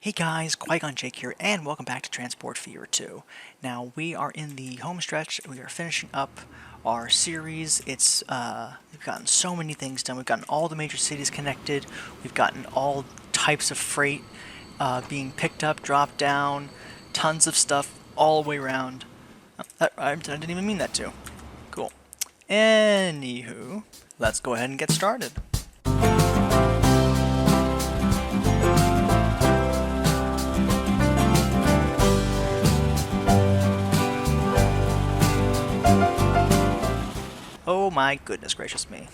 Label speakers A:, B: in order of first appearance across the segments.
A: Hey guys, Qui-Gon Jake here, and welcome back to Transport Fever 2. Now, we are in the home stretch. We are finishing up our series. We've gotten so many things done. We've gotten all the major cities connected. We've gotten all types of freight being picked up, dropped down, tons of stuff all the way around. I didn't even mean that to. Cool. Anywho, let's go ahead and get started. Oh my goodness gracious me.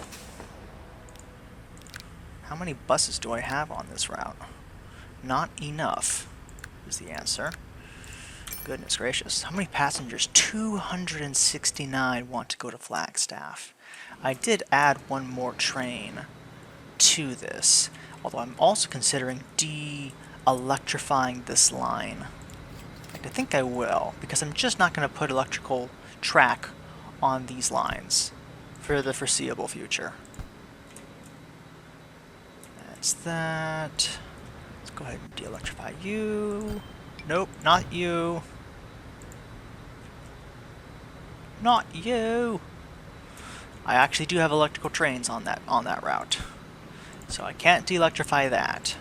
A: How many buses do I have on this route? Not enough is the answer. Goodness gracious. How many passengers? 269 want to go to Flagstaff. I did add one more train to this, although I'm also considering de-electrifying this line. In fact, I think I will, because I'm just not going to put electrical track on these lines for the foreseeable future. That's that. Let's go ahead and de-electrify you. Nope, not you. Not you. I actually do have electrical trains on that route, so I can't de-electrify that.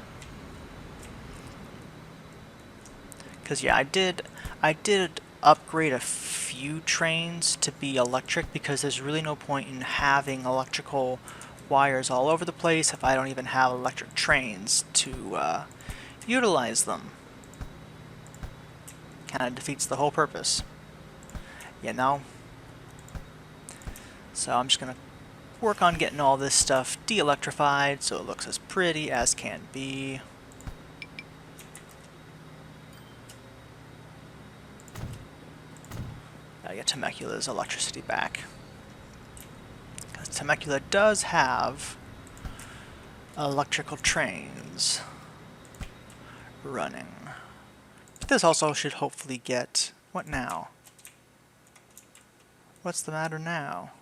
A: Cause yeah, I did upgrade a few trains to be electric because there's really no point in having electrical wires all over the place if I don't even have electric trains to utilize them. Kind of defeats the whole purpose. You know? So I'm just gonna work on getting all this stuff de-electrified so it looks as pretty as can be. Gotta get Temecula's electricity back. Because Temecula does have electrical trains running. But this also should hopefully get... What now? What's the matter now?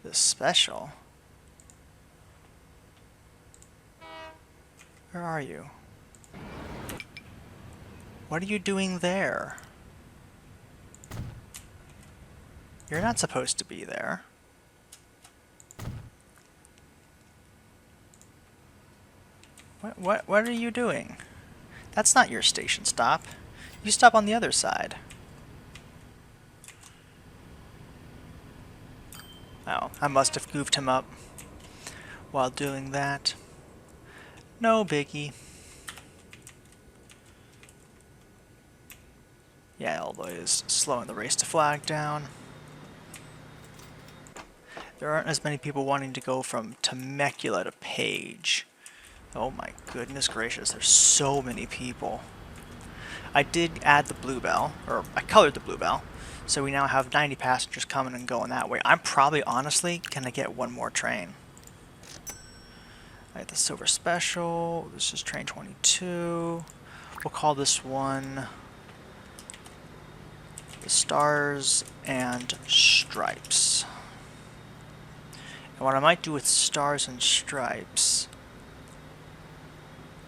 A: This special? Where are you? What are you doing there? You're not supposed to be there. What are you doing? That's not your station stop. You stop on the other side. Oh, I must have goofed him up while doing that. No biggie. Yeah, although it is slowing the race to flag down. There aren't as many people wanting to go from Temecula to Page. Oh my goodness gracious, there's so many people. I did add the Bluebell, or I colored the Bluebell, so we now have 90 passengers coming and going that way. I'm probably honestly gonna get one more train. I got the Silver Special, this is train 22. We'll call this one the Stars and Stripes. And what I might do with Stars and Stripes,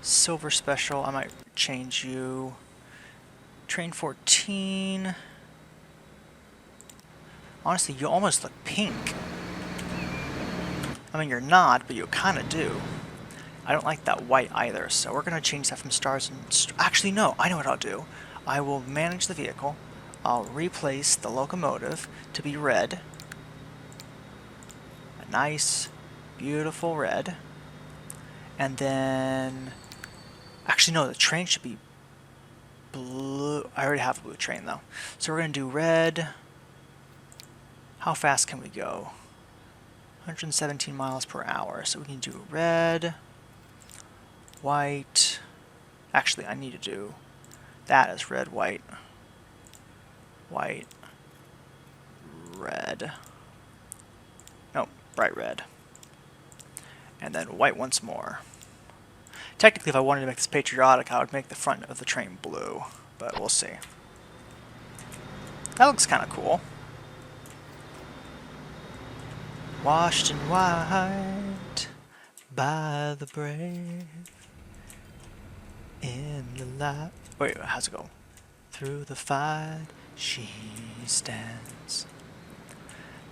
A: Silver Special, I might change you. Train 14. Honestly, you almost look pink. I mean, you're not, but you kind of do. I don't like that white either, so we're going to change that from Stars and... Actually, no, I know what I'll do. I will manage the vehicle. I'll replace the locomotive to be red. A nice, beautiful red. And then... Actually, no, the train should be blue. I already have a blue train, though. So we're going to do red. How fast can we go? 117 miles per hour. So we can do red, white. Actually, I need to do that as red, white, white, red. No, bright red. And then white once more. Technically, if I wanted to make this patriotic, I would make the front of the train blue, but we'll see. That looks kind of cool. Washed in white by the brave, In the light. Wait, how's it go? Through the fight, she stands.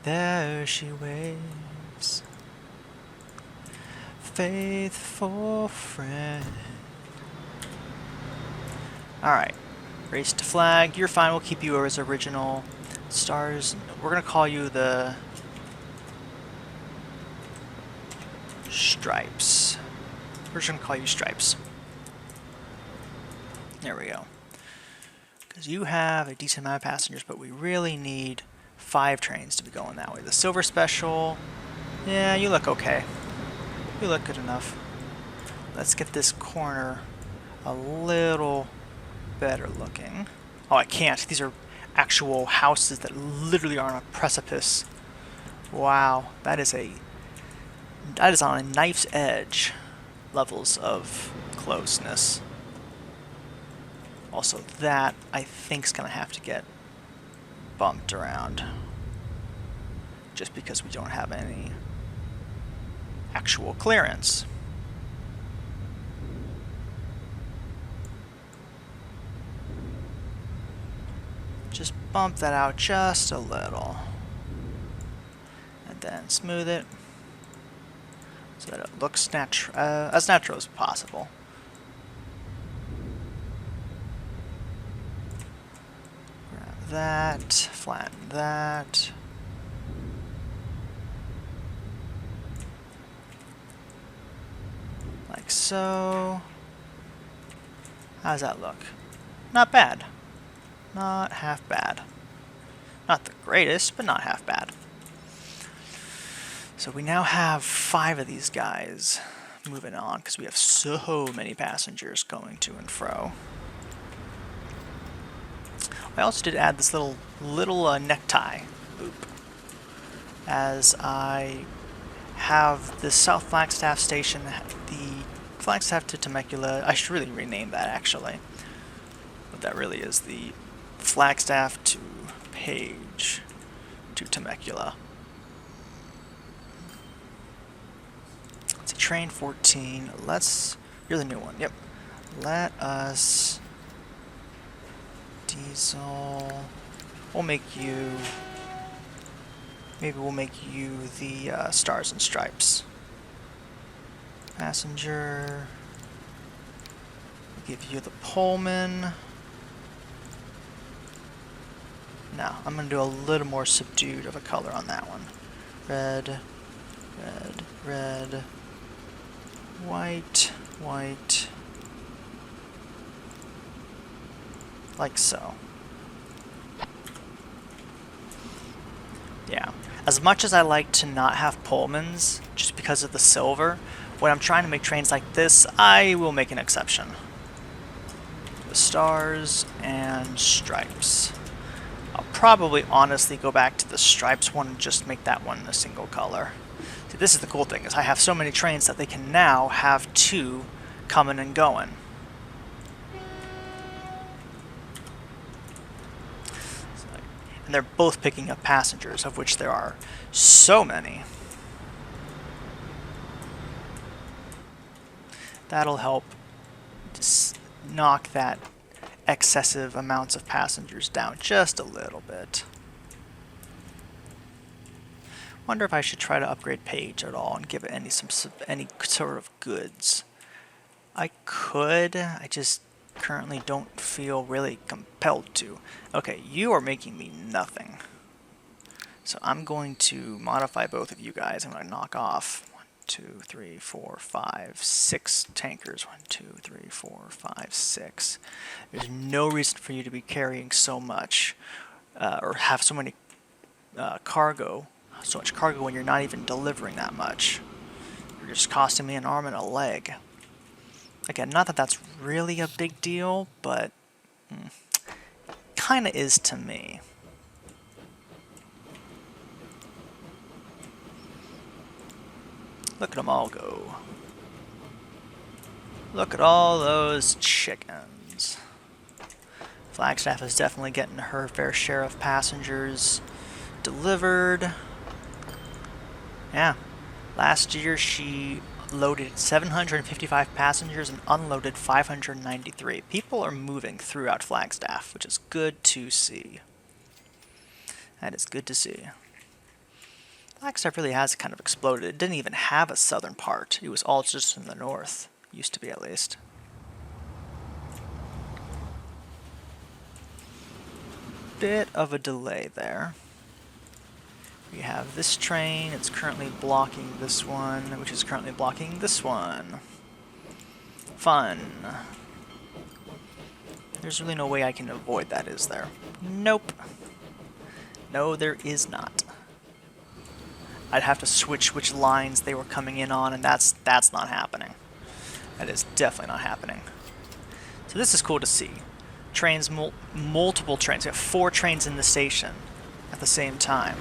A: There she waves. Faithful friend. Alright. Race to flag. You're fine. We'll keep you as original. Stars. We're going to call you the Stripes. We're just going to call you Stripes. There we go. Because you have a decent amount of passengers, but we really need 5 trains to be going that way. The Silver Special, yeah, you look okay. You look good enough. Let's get this corner a little better looking. Oh, I can't. These are actual houses that literally are on a precipice. Wow, that is on a knife's edge levels of closeness. Also, that, I think, is going to have to get bumped around. Just because we don't have any actual clearance. Just bump that out just a little. And then smooth it so that it looks as natural as possible. That, flatten that. Like so. How does that look? Not bad. Not half bad. Not the greatest, but not half bad. So we now have 5 of these guys moving on because we have so many passengers going to and fro. I also did add this little necktie loop, as I have the South Flagstaff station, the Flagstaff to Temecula. I should really rename that actually, but that really is the Flagstaff to Page to Temecula. It's a train 14. You're the new one. Yep. Let us. Diesel. Maybe we'll make you the Stars and Stripes. Passenger. We'll give you the Pullman. No, I'm going to do a little more subdued of a color on that one. Red, red, red, white, white. Like so. Yeah. As much as I like to not have Pullmans, just because of the silver, when I'm trying to make trains like this, I will make an exception. The Stars and Stripes. I'll probably honestly go back to the Stripes one and just make that one a single color. See, this is the cool thing, is I have so many trains that they can now have 2 coming and going. And they're both picking up passengers, of which there are so many. That'll help just knock that excessive amounts of passengers down just a little bit. Wonder if I should try to upgrade Page at all and give it any sort of goods. I could. I just currently don't feel really compelled to. Okay, you are making me nothing. So I'm going to modify both of you guys. I'm going to knock off 1, 2, 3, 4, 5, 6 tankers. 1, 2, 3, 4, 5, 6. There's no reason for you to be carrying so much or have so many so much cargo when you're not even delivering that much. You're just costing me an arm and a leg. Again, not that that's really a big deal, but kind of is to me. Look at them all go. Look at all those chickens. Flagstaff is definitely getting her fair share of passengers delivered. Yeah. Last year she loaded 755 passengers and unloaded 593. People are moving throughout Flagstaff, which is good to see. That is good to see. Flagstaff really has kind of exploded. It didn't even have a southern part. It was all just in the north. Used to be, at least. Bit of a delay there. We have this train. It's currently blocking this one, which is currently blocking this one. Fun. There's really no way I can avoid that, is there? Nope. No, there is not. I'd have to switch which lines they were coming in on, and that's not happening. That is definitely not happening. So this is cool to see. Trains, multiple trains. We have 4 trains in the station at the same time.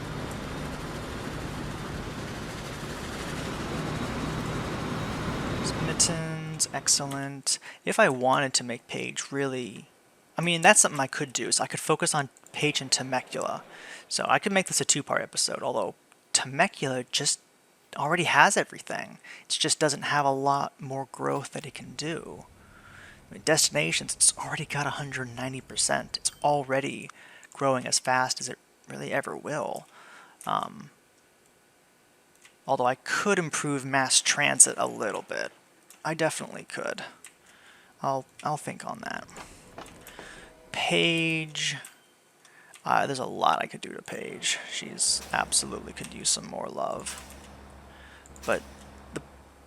A: Mittens, excellent. If I wanted to make Paige really... I mean, that's something I could do. So I could focus on Paige and Temecula. So I could make this a 2-part episode, although Temecula just already has everything. It just doesn't have a lot more growth that it can do. I mean, destinations, it's already got 190%. It's already growing as fast as it really ever will. Although I could improve mass transit a little bit. I definitely could. I'll think on that. Paige. There's a lot I could do to Paige. She's absolutely could use some more love. But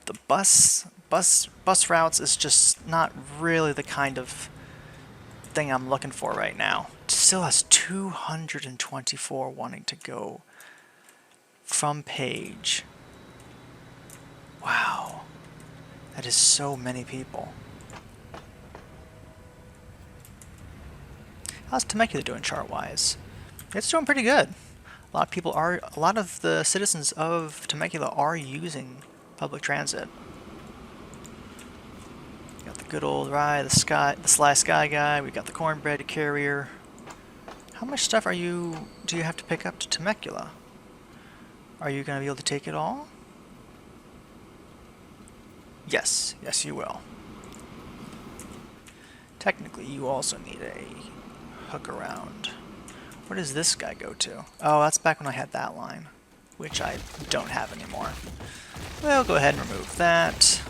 A: the bus routes is just not really the kind of thing I'm looking for right now. It still has 224 wanting to go from Paige. Wow. That is so many people. How's Temecula doing chart-wise? It's doing pretty good. A lot of the citizens of Temecula are using public transit. Got the good old ride, the Sly Sky guy. We got the cornbread carrier. How much stuff do you have to pick up to Temecula? Are you going to be able to take it all? Yes, you will. Technically, you also need a hook around. Where does this guy go to? Oh, that's back when I had that line, which I don't have anymore. We'll go ahead and remove that.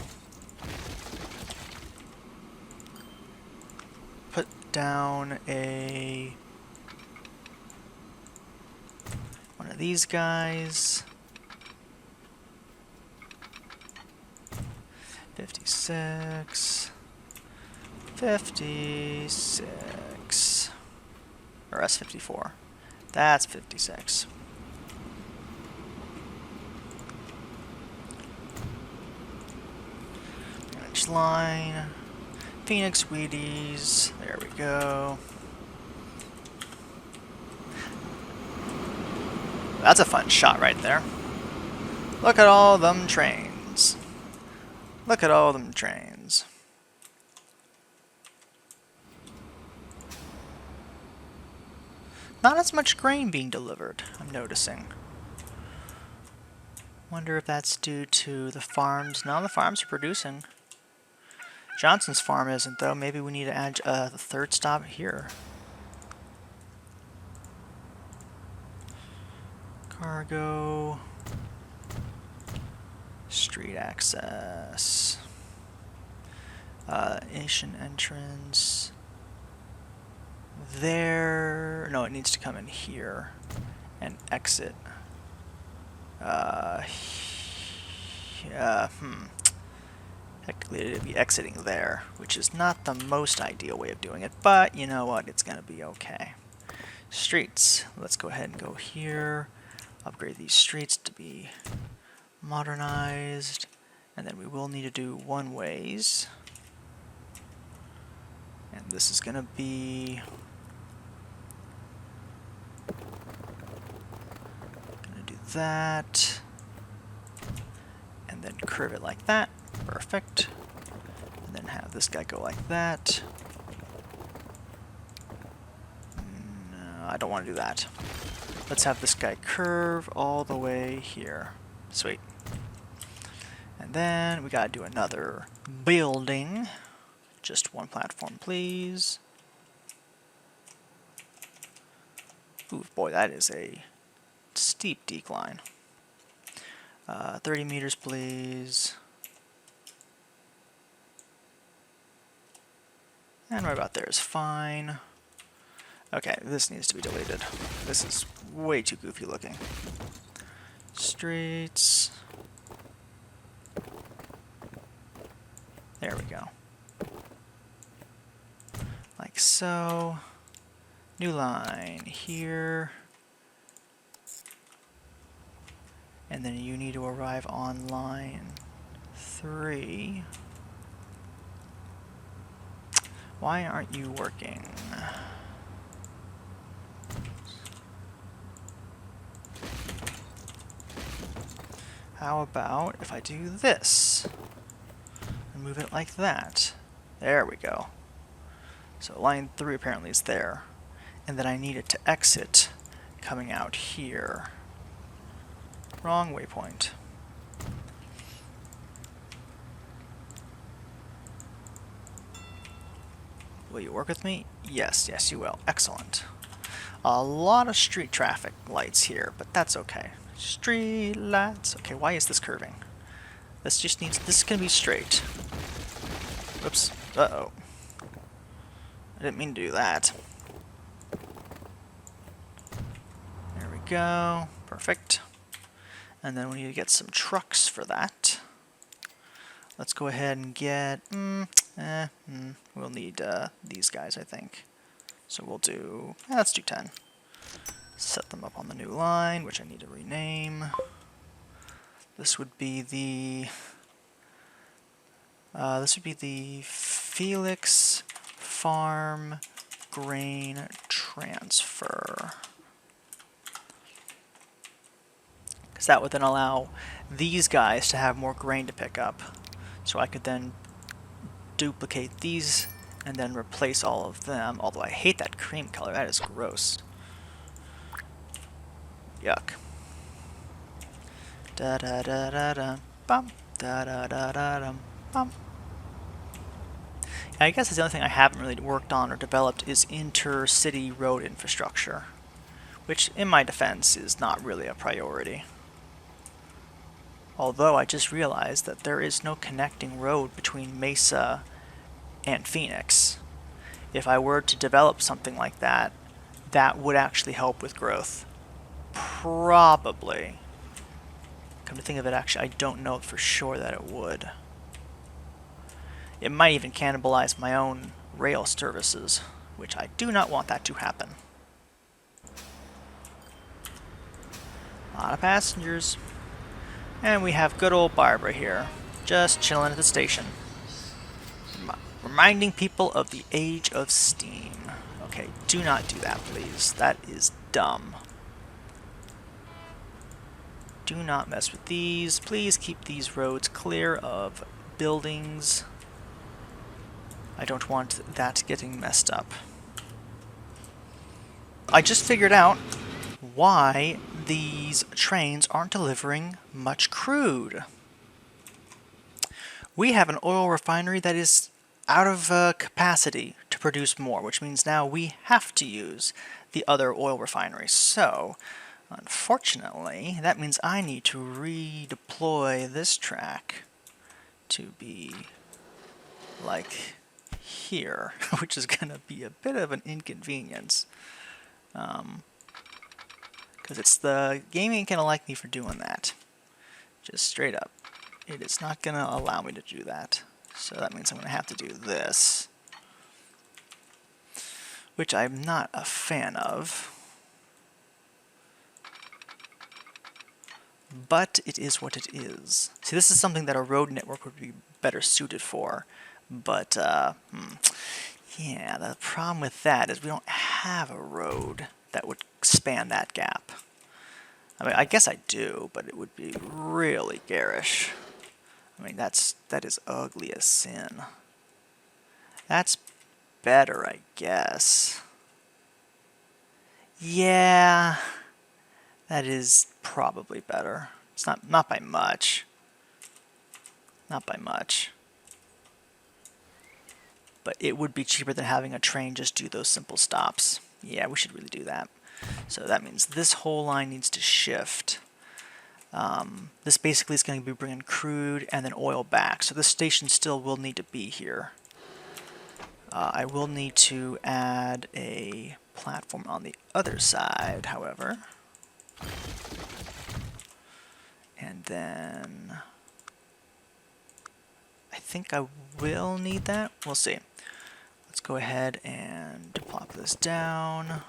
A: Put down one of these guys. 56. 56. Or S54. That's 56. Branch line. Phoenix Wheaties. There we go. That's a fun shot right there. Look at all them trains. Look at all them trains. Not as much grain being delivered, I'm noticing. Wonder if that's due to the farms. No, the farms are producing. Johnson's farm isn't, though. Maybe we need to add the 3rd stop here. Cargo. Street access. Asian entrance. There. No, it needs to come in here and exit. Technically, it'd be exiting there, which is not the most ideal way of doing it, but you know what? It's gonna be okay. Streets. Let's go ahead and go here. Upgrade these streets to be modernized, and then we will need to do one-ways. And this is gonna be that, and then curve it like that. Perfect. And then have this guy go like that. No, I don't want to do that. Let's have this guy curve all the way here. Sweet. And then we gotta do another building. Just one platform, please. Ooh, boy, that is a steep decline. 30 meters, please. And right about there is fine. Okay, this needs to be deleted. This is way too goofy looking. Streets. There we go. Like so. New line here. And then you need to arrive on line 3. Why aren't you working? How about if I do this? And move it like that. There we go. So line 3 apparently is there. And then I need it to exit coming out here. Wrong waypoint. Will you work with me? Yes, yes you will. Excellent. A lot of street traffic lights here, but that's okay. Street lights. Okay, why is this curving? This just needs, this can be straight. Oops. Uh-oh. I didn't mean to do that. There we go. Perfect. And then we need to get some trucks for that. Let's go ahead and get... we'll need these guys, I think. So we'll do... let's do 10. Set them up on the new line, which I need to rename. This would be the... Felix Farm Grain Transfer. Because that would then allow these guys to have more grain to pick up. So I could then duplicate these and then replace all of them. Although I hate that cream color, that is gross. Yuck. Da da da da da bum da da da da dum bum. I guess that's the only thing I haven't really worked on or developed is intercity road infrastructure, which in my defense is not really a priority. Although I just realized that there is no connecting road between Mesa and Phoenix. If I were to develop something like that, that would actually help with growth. Probably. Come to think of it, actually, I don't know for sure that it would. It might even cannibalize my own rail services, which I do not want that to happen. A lot of passengers. And we have good old Barbara here, just chilling at the station. Reminding people of the age of steam. Okay, do not do that, please. That is dumb. Do not mess with these. Please keep these roads clear of buildings. I don't want that getting messed up. I just figured out why these trains aren't delivering much crude. We have an oil refinery that is out of capacity to produce more, which means now we have to use the other oil refineries. So, unfortunately, that means I need to redeploy this track to be like here, which is going to be a bit of an inconvenience. Because it's the game ain't going to like me for doing that. Just straight up. It is not going to allow me to do that. So that means I'm going to have to do this. Which I'm not a fan of. But it is what it is. See, this is something that a road network would be better suited for. But, yeah, the problem with that is we don't have a road that would span that gap. I mean, I guess I do, but it would be really garish. I mean, that is ugly as sin. That's better, I guess. Yeah, that is probably better. It's not by much. Not by much. But it would be cheaper than having a train just do those simple stops. Yeah, we should really do that. So that means this whole line needs to shift. This basically is going to be bringing crude and then oil back. So this station still will need to be here. I will need to add a platform on the other side, however. And then I think I will need that. We'll see. Let's go ahead and plop this down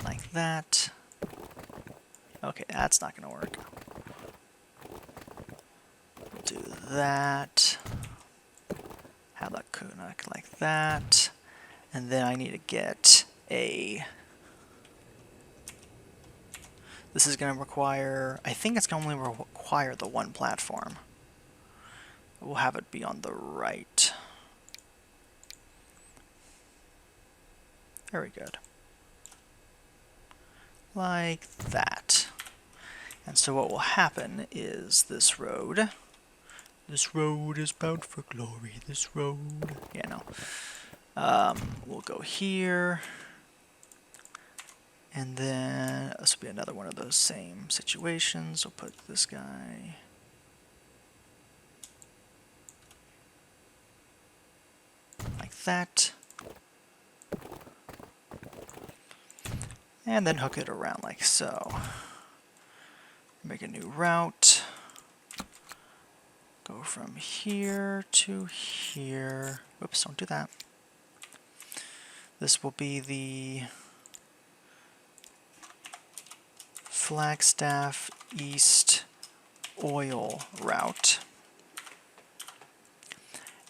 A: like that. Okay, that's not going to work. We'll do that. Have that connect like that. And then I need to get a... This is going to require... I think it's going to only require the one platform. We'll have it be on the right. Very good. Like that. And so what will happen is this road is bound for glory, this road. Yeah, no. We'll go here. And then this will be another one of those same situations. We'll put this guy. Like that. And then hook it around like so. Make a new route. Go from here to here. Whoops, don't do that. This will be the Flagstaff East oil route.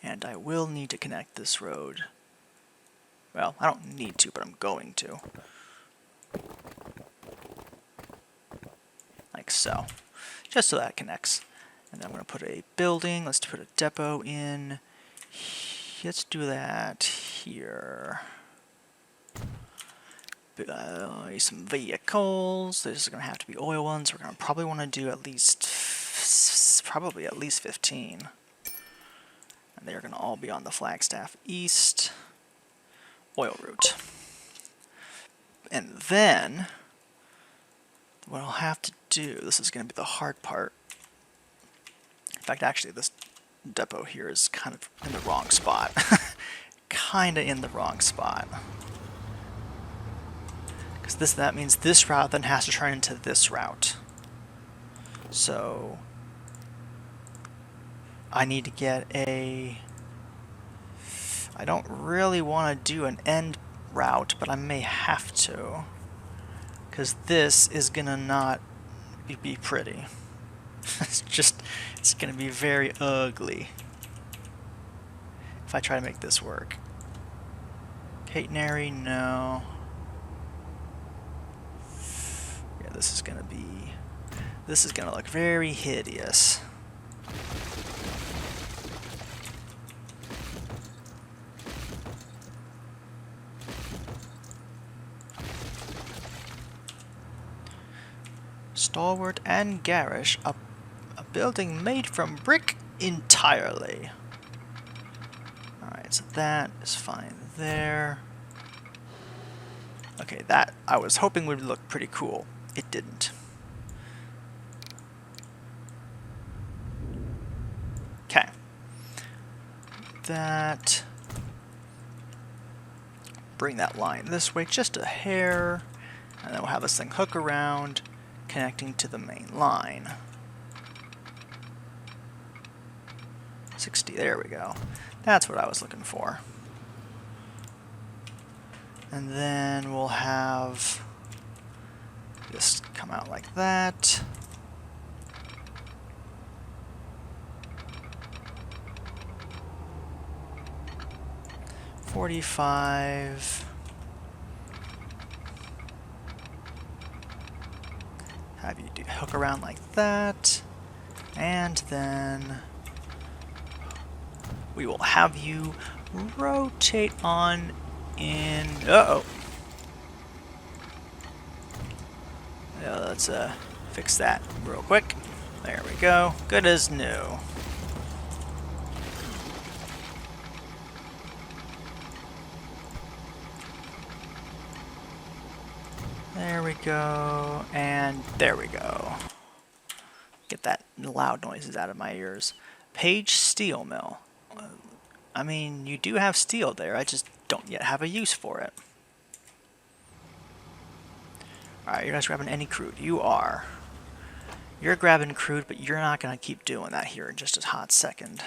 A: And I will need to connect this road. Well, I don't need to, but I'm going to. Like so. Just so that connects. And then I'm going to put a building. Let's put a depot in. Let's do that here. Some vehicles. These are going to have to be oil ones. We're going to probably want to do at least, probably at least 15. And they're going to all be on the Flagstaff East oil route. And then, what I'll have to do, this is going to be the hard part. In fact, actually, this depot here is kind of in the wrong spot. Kind of in the wrong spot. Because that means this route then has to turn into this route. So I need to get a... I don't really want to do an end route, but I may have to. Because this is going to not be pretty. It's going to be very ugly if I try to make this work. Catenary, no. Yeah, this is going to look very hideous. Stalwart and garish, a building made from brick entirely. Alright, so that is fine there. Okay, that I was hoping would look pretty cool. It didn't. Okay. That. Bring that line this way just a hair. And then we'll have this thing hook around, connecting to the main line. 60, there we go. That's what I was looking for. And then we'll have this come out like that. $45. Have you hook around like that. And then we will have you rotate on in... Uh-oh. Yeah, let's fix that real quick. There we go. Good as new. There we go, and there we go. Get that loud noises out of my ears. Page Steel Mill. I mean, you do have steel there, I just don't yet have a use for it. Alright, you guys grabbing any crude? You are. You're grabbing crude, but you're not going to keep doing that here in just a hot second.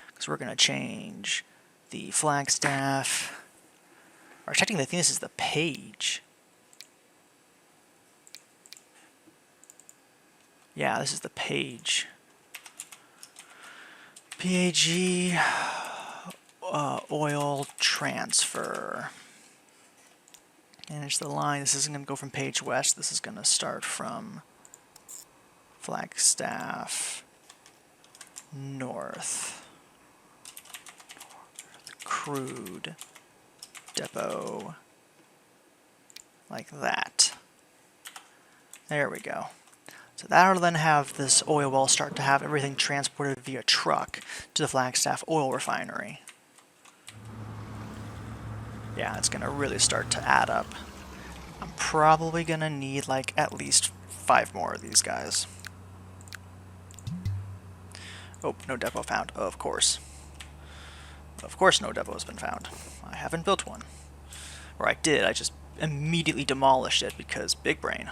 A: Because we're going to change the flagstaff. Or technically, I think this is the page. Yeah, this is the page. PAG oil transfer. Manage the line. This isn't going to go from page west. This is going to start from Flagstaff north. Crude depot. Like that. There we go. So that'll then have this oil well start to have everything transported via truck to the Flagstaff oil refinery. Yeah, it's going to really start to add up. I'm probably going to need like at least 5 more of these guys. Oh, no depot found. Of course. Of course no depot has been found. I haven't built one. Or I did, I just immediately demolished it because big brain.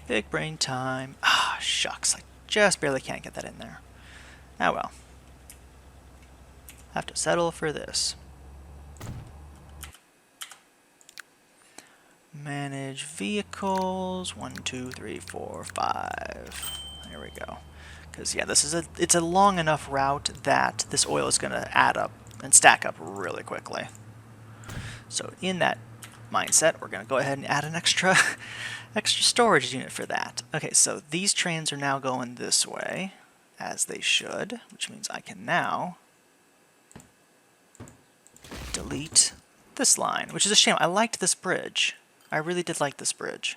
A: Big brain time. Ah, shucks. I just barely can't get that in there. Ah, well. Have to settle for this. Manage vehicles. 1, 2, 3, 4, 5. There we go. Because, yeah, it's a long enough route that this oil is going to add up and stack up really quickly. So in that mindset, we're going to go ahead and add an extra storage unit for that. Okay, so these trains are now going this way, as they should, which means I can now delete this line, which is a shame. I liked this bridge. I really did like this bridge.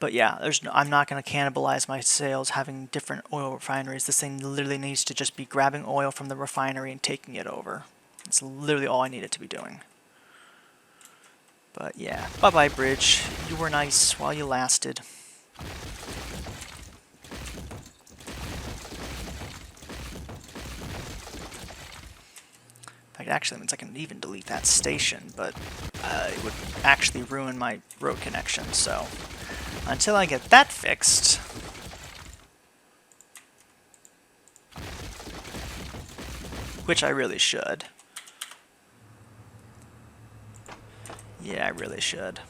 A: But yeah, I'm not going to cannibalize my sales having different oil refineries. This thing literally needs to just be grabbing oil from the refinery and taking it over. It's literally all I need it to be doing. But yeah, bye-bye bridge. You were nice while you lasted. In fact, actually means I can even delete that station, but it would actually ruin my road connection, so until I get that fixed, which I really should. Yeah, I really should.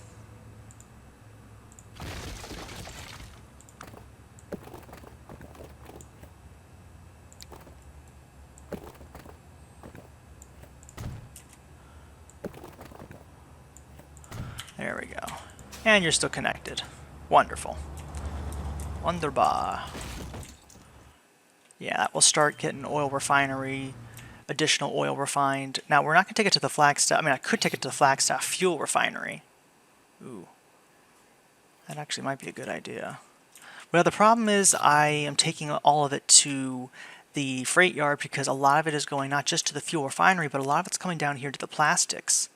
A: There we go. And you're still connected. Wonderful. Wunderbar. Yeah, that will start getting oil refinery, additional oil refined. Now, we're not going to take it to the Flagstaff. I mean, I could take it to the Flagstaff fuel refinery. Ooh. That actually might be a good idea. Well, the problem is I am taking all of it to the freight yard because a lot of it is going not just to the fuel refinery, but a lot of it's coming down here to the plastics.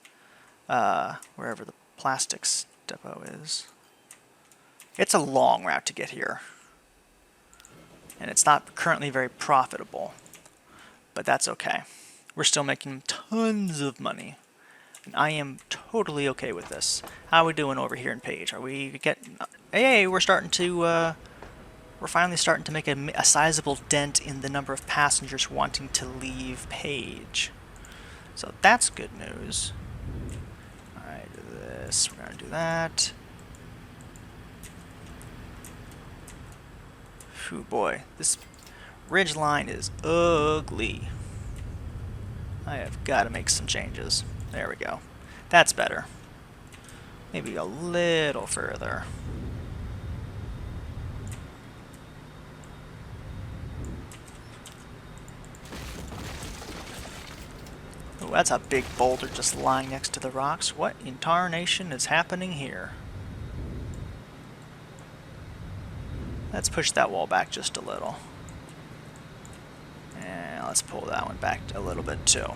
A: Wherever the plastics depot is. It's a long route to get here. And it's not currently very profitable. But that's okay. We're still making tons of money. And I am totally okay with this. How are we doing over here in Page? Are we getting... Hey, we're starting to... we're finally starting to make a sizable dent in the number of passengers wanting to leave Page. So that's good news. Alright, do this. We're going to do that. Phew, boy. This ridge line is ugly. I have got to make some changes. There we go. That's better. Maybe a little further. Oh, that's a big boulder just lying next to the rocks. What in tarnation is happening here? Let's push that wall back just a little. And let's pull that one back a little bit too.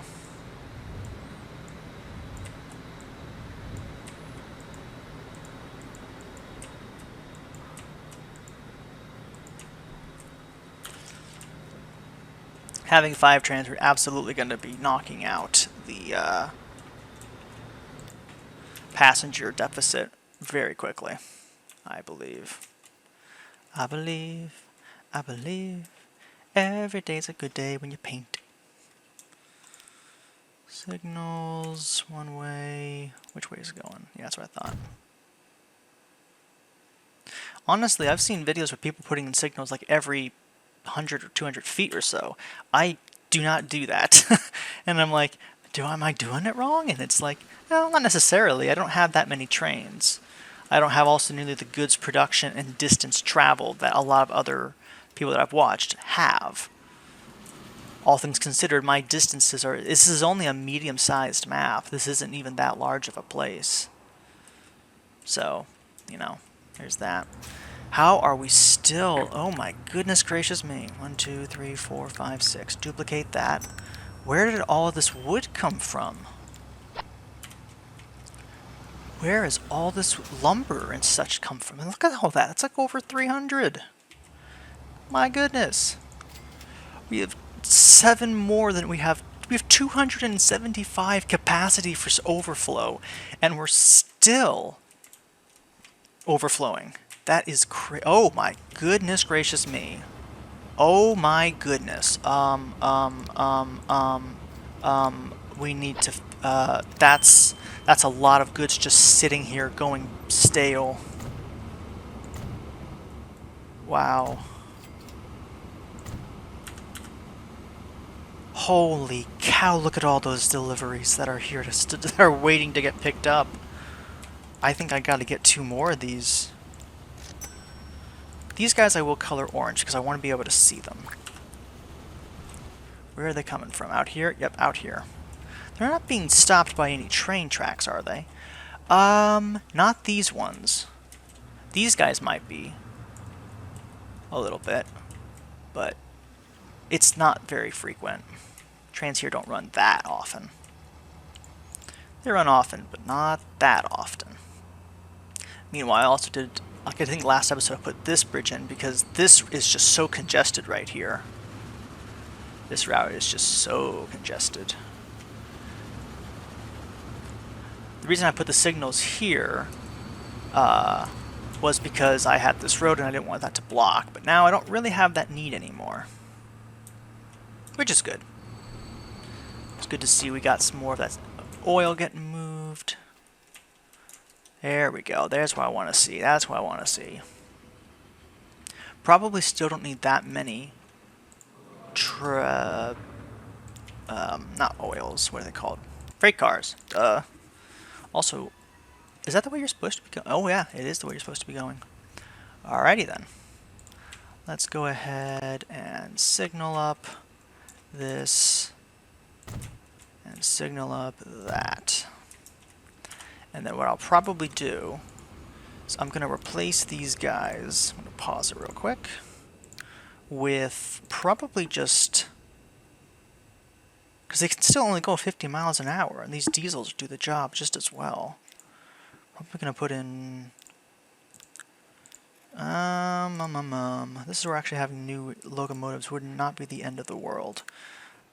A: Having 5 trains, we're absolutely going to be knocking out the passenger deficit very quickly, I believe. I believe, every day's a good day when you paint. Signals, one way. Which way is it going? Yeah, that's what I thought. Honestly, I've seen videos of people putting in signals like every 100 or 200 feet or so. I do not do that. And I'm like, am I doing it wrong? And it's like, no, not necessarily. I don't have that many trains. I don't have also nearly the goods production and distance traveled that a lot of other people that I've watched have. All things considered, my distances are... This is only a medium-sized map. This isn't even that large of a place. So, you know, there's that. How are we still... Oh my goodness gracious me. 1, 2, 3, 4, 5, 6. Duplicate that. Where did all of this wood come from? Where is all this lumber and such come from? And look at all that. It's like over 300. My goodness. We have 7 more than we have. We have 275 capacity for overflow, and we're still overflowing. That is crazy. Oh my goodness gracious me. Oh my goodness. We need to, that's a lot of goods just sitting here going stale. Wow. Holy cow, look at all those deliveries that are here that are waiting to get picked up. I think I gotta get 2 more of these. These guys I will color orange because I want to be able to see them. Where are they coming from? Out here? Yep, out here. They're not being stopped by any train tracks, are they? Not these ones. These guys might be. A little bit. But it's not very frequent. Trains here don't run that often. They run often, but not that often. Meanwhile, I also did, like I think last episode, I put this bridge in because this is just so congested right here. This route is just so congested. The reason I put the signals here was because I had this road and I didn't want that to block, but now I don't really have that need anymore. Which is good. It's good to see we got some more of that oil getting moved. There we go. There's what I want to see. That's what I want to see. Probably still don't need that many not oils. What are they called? Freight cars. Also, is that the way you're supposed to be going? Oh yeah, it is the way you're supposed to be going. Alrighty then. Let's go ahead and signal up this and signal up that. And then what I'll probably do is I'm going to replace these guys. I'm going to pause it real quick with probably just... because they can still only go 50 miles an hour, and these diesels do the job just as well. Probably going to put in... This is where actually having new locomotives would not be the end of the world.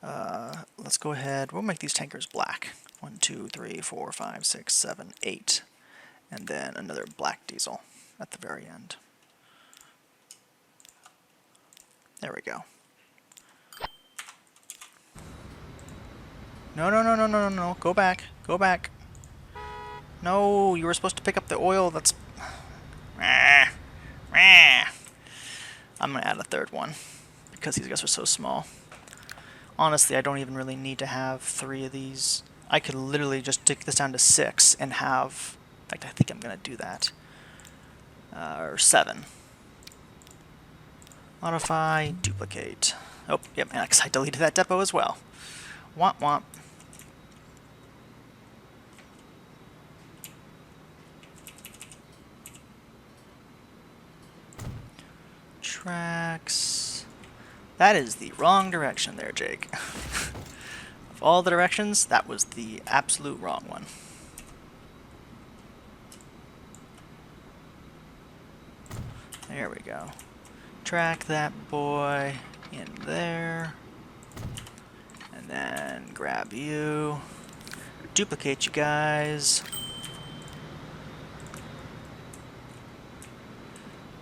A: Let's go ahead. We'll make these tankers black. 1, 2, 3, 4, 5, 6, 7, 8. And then another black diesel at the very end. There we go. No, no, no, no, no, no, no. Go back. Go back. No, you were supposed to pick up the oil that's... I'm going to add a third one because these guys are so small. Honestly, I don't even really need to have 3 of these. I could literally just take this down to 6 and have... In fact, I think I'm going to do that. Or 7. Modify, duplicate. Oh, yep, and I deleted that depot as well. Womp womp. tracks. That is the wrong direction there, Jake. Of all the directions, that was the absolute wrong one. There we go. Track that boy in there. And then grab you. Duplicate you guys.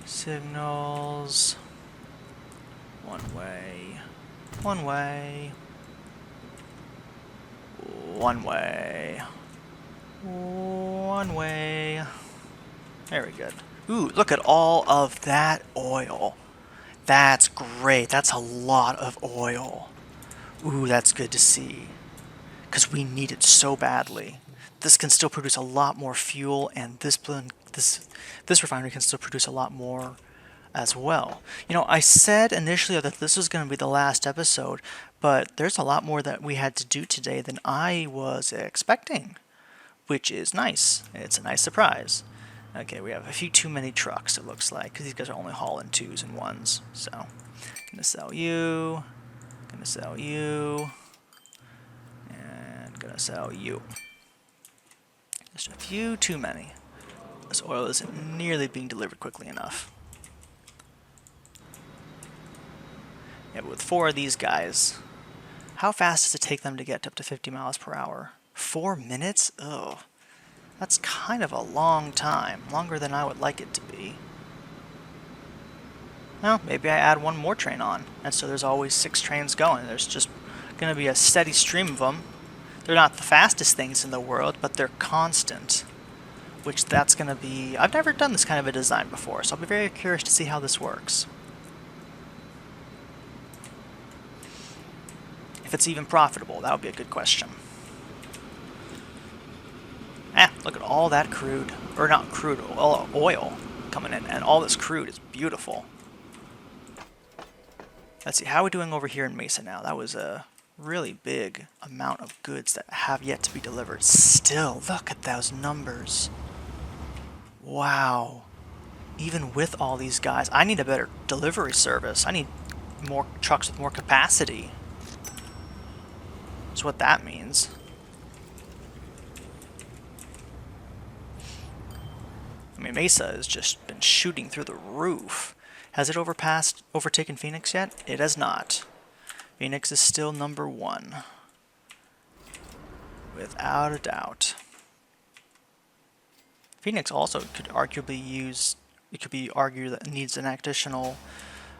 A: Signals. One way. One way. One way. One way. Very good. Ooh, look at all of that oil. That's great. That's a lot of oil. Ooh, that's good to see. Because we need it so badly. This can still produce a lot more fuel, and this refinery can still produce a lot more as well. You know, I said initially that this was going to be the last episode, but there's a lot more that we had to do today than I was expecting, which is nice. It's a nice surprise. Okay, we have a few too many trucks, it looks like, because these guys are only hauling 2s and 1s. So, gonna sell you, gonna sell you, and gonna sell you. Just a few too many. This oil isn't nearly being delivered quickly enough. Yeah, but with 4 of these guys, how fast does it take them to get up to 50 miles per hour? 4 minutes? Ugh. That's kind of a long time. Longer than I would like it to be. Well, maybe I add 1 more train on. And so there's always 6 trains going. There's just going to be a steady stream of them. They're not the fastest things in the world, but they're constant. Which that's going to be... I've never done this kind of a design before, so I'll be very curious to see how this works. If it's even profitable, that would be a good question. Look at all that crude, or not crude, oil coming in, and all this crude is beautiful. Let's see, how are we doing over here in Mesa now? That was a really big amount of goods that have yet to be delivered. Still, look at those numbers. Wow. Even with all these guys, I need a better delivery service. I need more trucks with more capacity. That's what that means. I mean, Mesa has just been shooting through the roof. Has it overtaken Phoenix yet? It has not. Phoenix is still number 1. Without a doubt. Phoenix also could arguably it could be argued that it needs an additional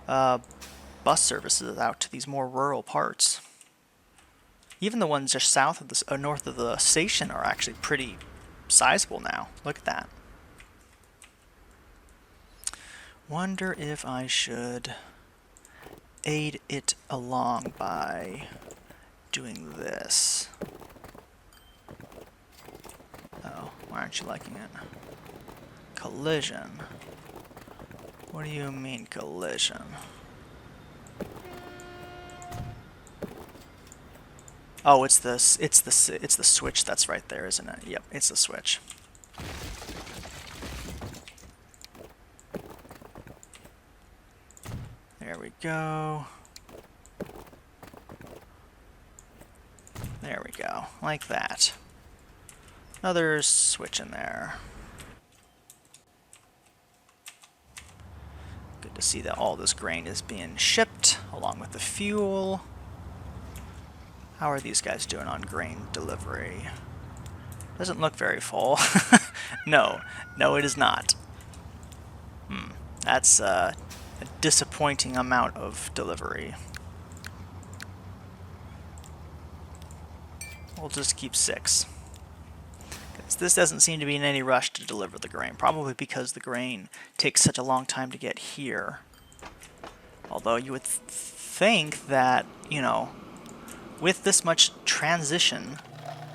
A: bus services out to these more rural parts. Even the ones just south of the, north of the station are actually pretty sizable now. Look at that. Wonder if I should aid it along by doing this. Oh, why aren't you liking it? Collision. What do you mean collision? Oh, it's the switch that's right there, isn't it? Yep, it's the switch. There we go. There we go, like that. Another switch in there. Good to see that all this grain is being shipped, along with the fuel. How are these guys doing on grain delivery? Doesn't look very full. No, it is not. That's a disappointing amount of delivery. We'll just keep 6. This doesn't seem to be in any rush to deliver the grain, probably because the grain takes such a long time to get here. Although you would think that, you know, with this much transition...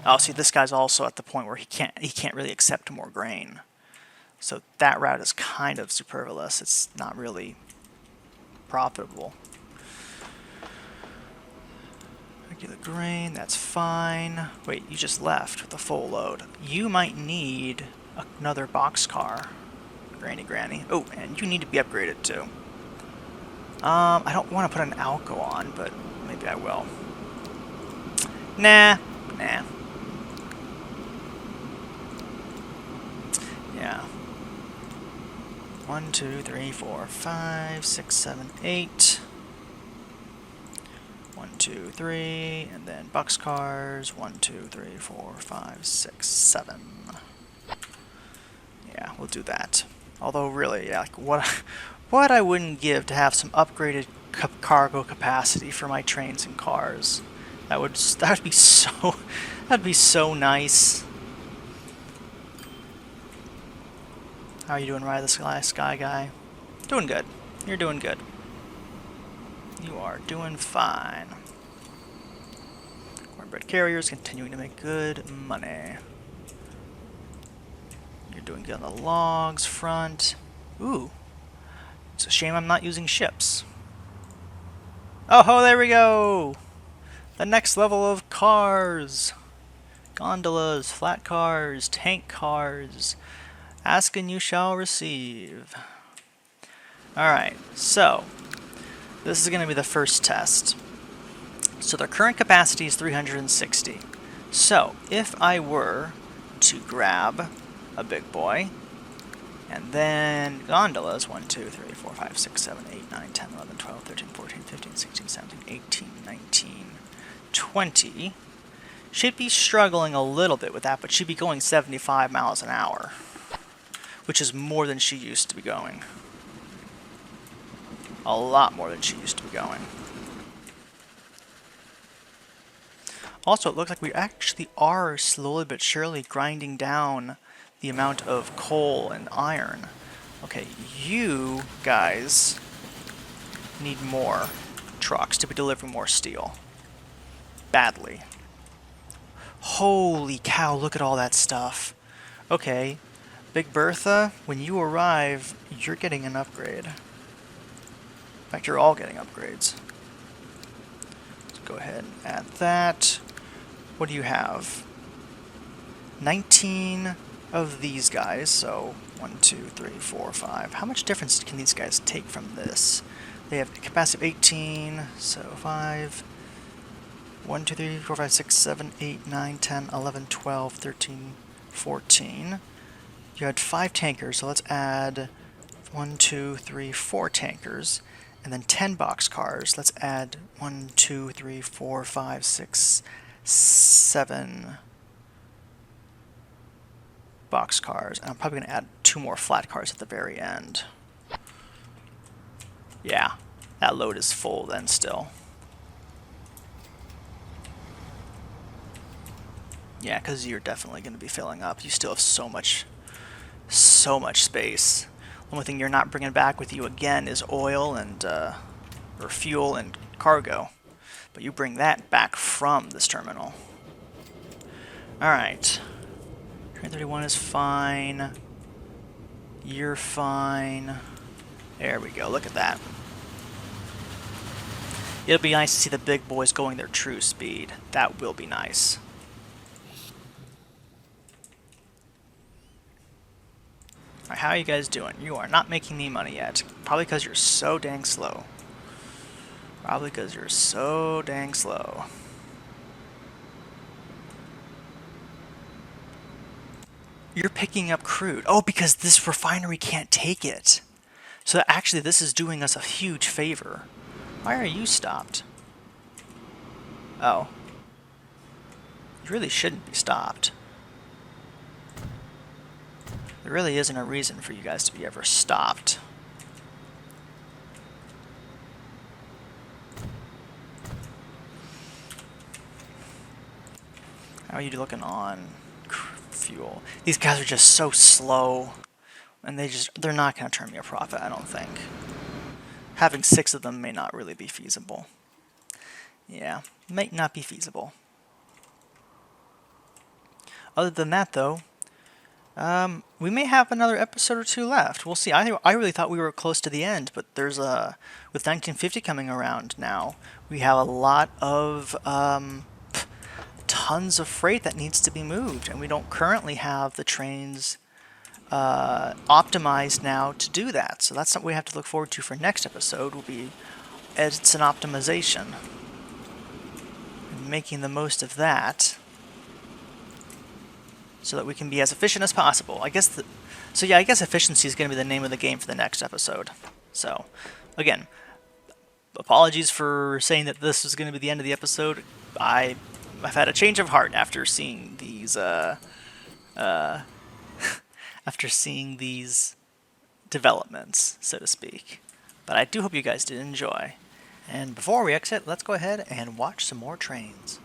A: Oh, see, this guy's also at the point where he can't really accept more grain. So that route is kind of superfluous. It's not really profitable. Regular grain, that's fine. Wait, you just left with a full load. You might need another boxcar, Granny. Oh, and you need to be upgraded too. I don't want to put an Alco on, but maybe I will. Nah. Yeah. 1, 2, 3, 4, 5, 6, 7, 8. 1, 2, 3, and then boxcars. 1, 2, 3, 4, 5, 6, 7. Yeah, we'll do that. Although, really, yeah, like what I wouldn't give to have some upgraded cargo capacity for my trains and cars. That would be so that'd be so nice. How are you doing, Ride the Sky Guy? Doing good. You're doing good. You are doing fine. Cornbread carriers continuing to make good money. You're doing good on the logs front. Ooh. It's a shame I'm not using ships. Oh, there we go! The next level of cars! Gondolas, flat cars, tank cars. Ask and you shall receive. Alright, so this is going to be the first test. So their current capacity is 360. So if I were to grab a big boy, and then gondolas, 1, 2, 3, 4, 5, 6, 7, 8, 9, 10, 11, 12, 13, 14, 15, 16, 17, 18, 19, 20. She'd be struggling a little bit with that, but she'd be going 75 miles an hour, which is more than she used to be going. A lot more than she used to be going. Also, it looks like we actually are slowly but surely grinding down the amount of coal and iron. Okay, you guys need more trucks to be delivering more steel. Badly. Holy cow, look at all that stuff. Okay, Big Bertha, when you arrive, you're getting an upgrade. In fact, you're all getting upgrades. Let's go ahead and add that. What do you have? 19 of these guys, so 1, 2, 3, 4, 5. How much difference can these guys take from this? They have a capacity of 18, so 5. 1, 2, 3, 4, 5, 6, 7, 8, 9, 10, 11, 12, 13, 14. You had 5 tankers, so let's add 1, 2, 3, 4 tankers. And then 10 boxcars. Let's add 1, 2, 3, 4, 5, 6, 7 boxcars. And I'm probably going to add 2 more flat cars at the very end. Yeah, that load is full then still. Yeah, because you're definitely going to be filling up. You still have so much space. The only thing you're not bringing back with you again is oil and or fuel and cargo. But you bring that back from this terminal. Alright. Train 31 is fine. You're fine. There we go, look at that. It'll be nice to see the big boys going their true speed. That will be nice. Alright, how are you guys doing? You are not making me money yet. Probably because you're so dang slow. Probably because you're so dang slow. You're picking up crude. Oh, because this refinery can't take it. So actually this is doing us a huge favor. Why are you stopped? Oh. You really shouldn't be stopped. There really isn't a reason for you guys to be ever stopped. How are you looking on fuel? These guys are just so slow, and they're not going to turn me a profit, I don't think. Having 6 of them may not really be feasible. Yeah, might not be feasible. Other than that, though, we may have another episode or 2 left. We'll see. I really thought we were close to the end, but there's with 1950 coming around now, we have a lot of tons of freight that needs to be moved, and we don't currently have the trains optimized now to do that. So that's something we have to look forward to for next episode. Will be it's an optimization, and making the most of that, so that we can be as efficient as possible. I guess efficiency is going to be the name of the game for the next episode. So, again, apologies for saying that this was going to be the end of the episode. I've had a change of heart after seeing these developments, so to speak. But I do hope you guys did enjoy. And before we exit, let's go ahead and watch some more trains.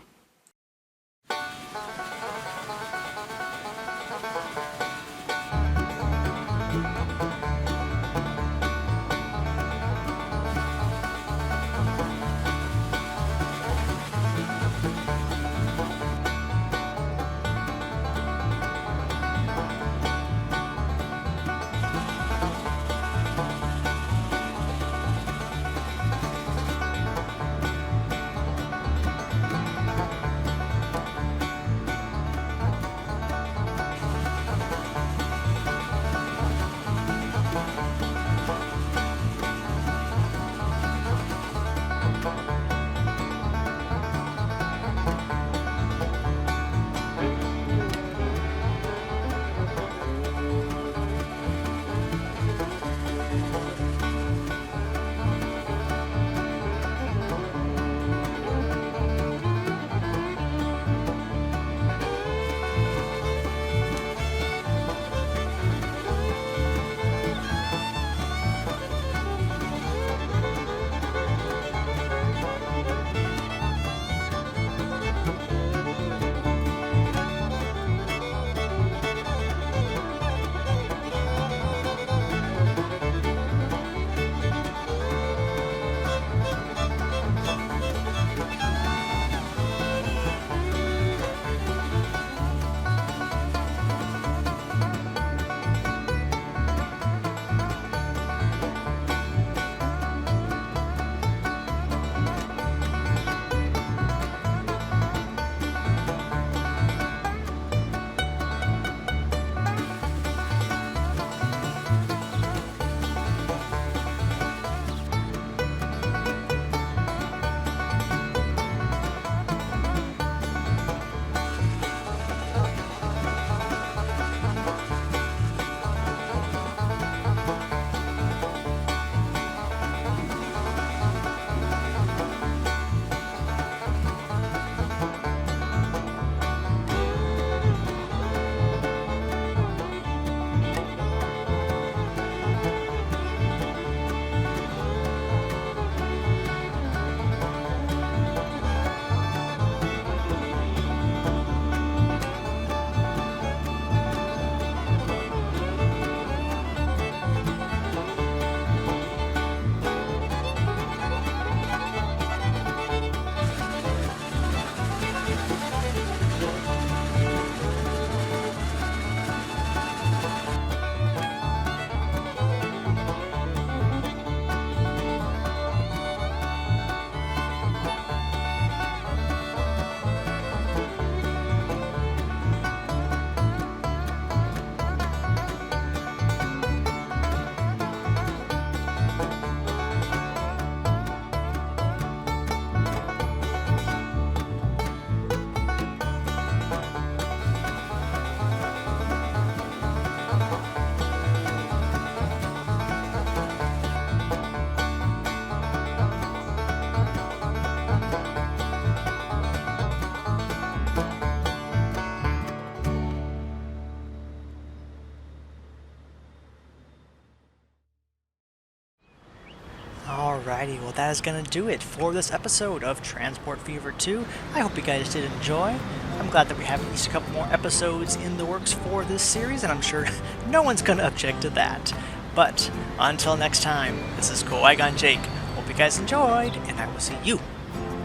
A: Alrighty, well that is going to do it for this episode of Transport Fever 2. I hope you guys did enjoy. I'm glad that we have at least a couple more episodes in the works for this series, and I'm sure no one's going to object to that. But until next time, this is Qui-Gon Jake. Hope you guys enjoyed, and I will see you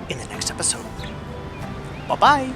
A: in the next episode. Bye-bye!